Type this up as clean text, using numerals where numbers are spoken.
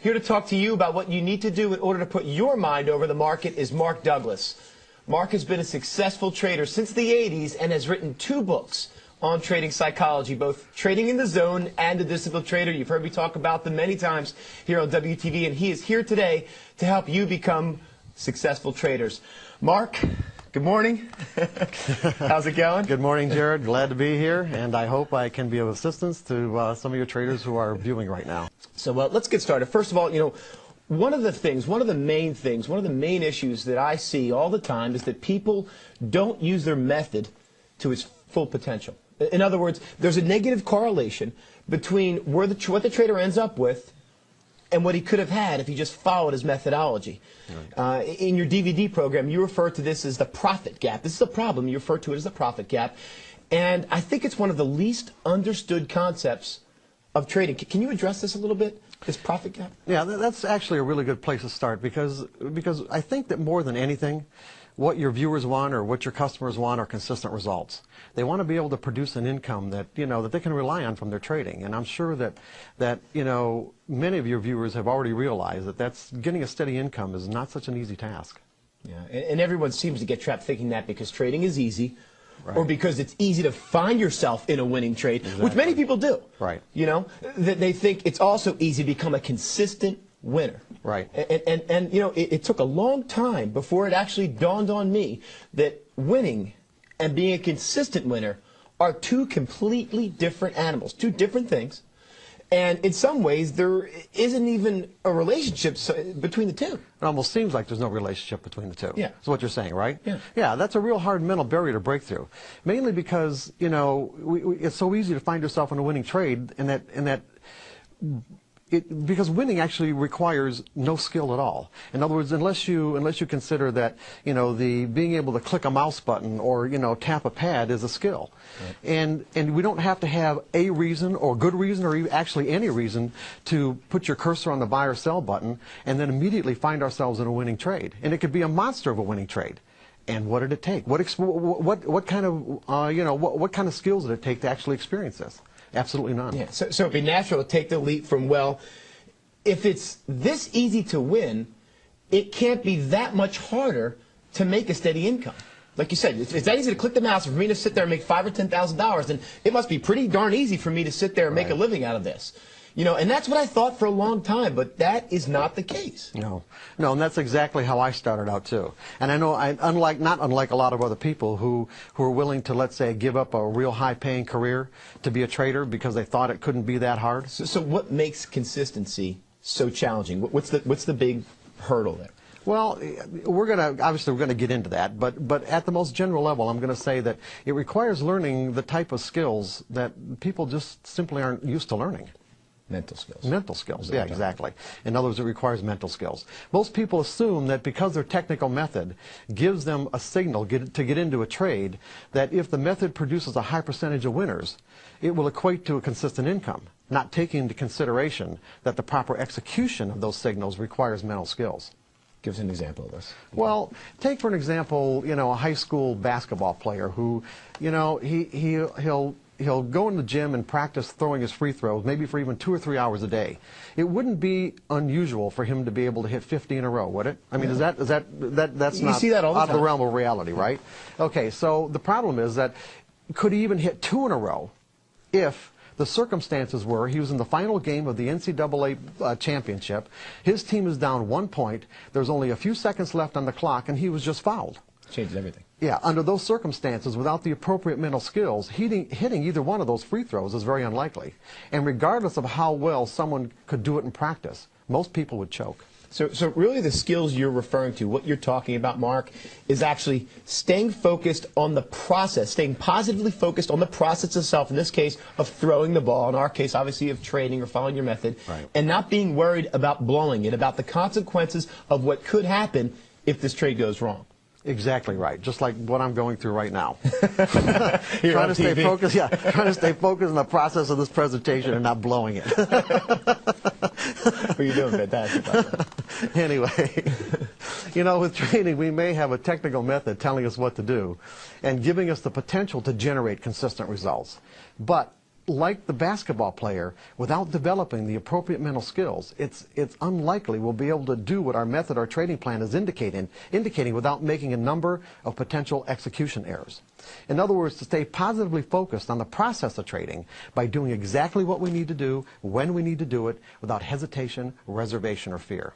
Here to talk to you about what you need to do in order to put your mind over the market is Mark Douglas. Mark has been a successful trader since the 80s and has written 2 books on trading psychology, both Trading in the Zone and The Disciplined Trader. You've heard me talk about them many times here on WTV, and he is here today to help you become successful traders. Mark, good morning. How's it going? Good morning, Jared. Glad to be here, and I hope I can be of assistance to some of your traders who are viewing right now. So let's get started. First of all, one of the main issues that I see all the time is that people don't use their method to its full potential. In other words, there's a negative correlation between what the trader ends up with and what he could have had if he just followed his methodology. Right. In your DVD program, you refer to this as the profit gap. This is a problem. You refer to it as the profit gap. And I think it's one of the least understood concepts of trading. Can you address this a little bit, this profit gap? Yeah, that's actually a really good place to start because I think that more than anything, what your viewers want or what your customers want are consistent results. They want to be able to produce an income that that they can rely on from their trading. And I'm sure that many of your viewers have already realized that getting a steady income is not such an easy task. Yeah, and everyone seems to get trapped thinking that because trading is easy. Right. Or because it's easy to find yourself in a winning trade, exactly. Which many people do. Right. That they think it's also easy to become a consistent winner. Right. And it took a long time before it actually dawned on me that winning and being a consistent winner are 2 completely different animals, 2 different things. And in some ways, there isn't even a relationship between the 2. It almost seems like there's no relationship between the 2. Yeah. That's what you're saying, right? Yeah. Yeah, that's a real hard mental barrier to break through. Mainly because, it's so easy to find yourself in a winning trade because winning actually requires no skill at all. In other words, unless you consider that the being able to click a mouse button or tap a pad is a skill, right. And we don't have to have a reason or good reason or actually any reason to put your cursor on the buy or sell button and then immediately find ourselves in a winning trade. And it could be a monster of a winning trade. And what did it take? What kind of skills did it take to actually experience this? Absolutely none. Yeah. So it'd be natural to take the leap from, well, if it's this easy to win, it can't be that much harder to make a steady income. Like you said, if it's that easy to click the mouse and for me to sit there and make $5,000 or $10,000, then it must be pretty darn easy for me to sit there and make a living out of this. And that's what I thought for a long time, but that is not the case. No, and that's exactly how I started out too. And I know, not unlike a lot of other people who are willing to, let's say, give up a real high-paying career to be a trader because they thought it couldn't be that hard. So what makes consistency so challenging? What's the big hurdle there? Well, we're going to get into that, but at the most general level, I'm going to say that it requires learning the type of skills that people just simply aren't used to learning. Mental skills. Mental skills, yeah, exactly. In other words, it requires mental skills. Most people assume that because their technical method gives them a signal to get into a trade, that if the method produces a high percentage of winners, it will equate to a consistent income, not taking into consideration that the proper execution of those signals requires mental skills. Give us an example of this. Well, take for an example, a high school basketball player who, he'll go in the gym and practice throwing his free throws, maybe for even 2 or 3 hours a day. It wouldn't be unusual for him to be able to hit 50 in a row, would it? I mean, that's you not see that all the out time. of the realm of reality, right? Okay, so the problem is that could he even hit 2 in a row if the circumstances were he was in the final game of the NCAA championship, his team is down 1 point, there's only a few seconds left on the clock, and he was just fouled. Changes everything. Yeah, under those circumstances, without the appropriate mental skills, hitting either one of those free throws is very unlikely. And regardless of how well someone could do it in practice, most people would choke. So really the skills you're referring to, what you're talking about, Mark, is actually staying focused on the process, staying positively focused on the process itself, in this case, of throwing the ball, in our case, obviously, of trading or following your method, right. And not being worried about blowing it, about the consequences of what could happen if this trade goes wrong. Exactly right. Just like what I'm going through right now. Trying to stay focused. Yeah, trying to stay focused on the process of this presentation and not blowing it. Well, you're doing fantastic, by the way. Anyway, with trading, we may have a technical method telling us what to do and giving us the potential to generate consistent results. But like the basketball player, without developing the appropriate mental skills, it's unlikely we'll be able to do what our method, our trading plan is indicating without making a number of potential execution errors. In other words, to stay positively focused on the process of trading by doing exactly what we need to do, when we need to do it, without hesitation, reservation, or fear.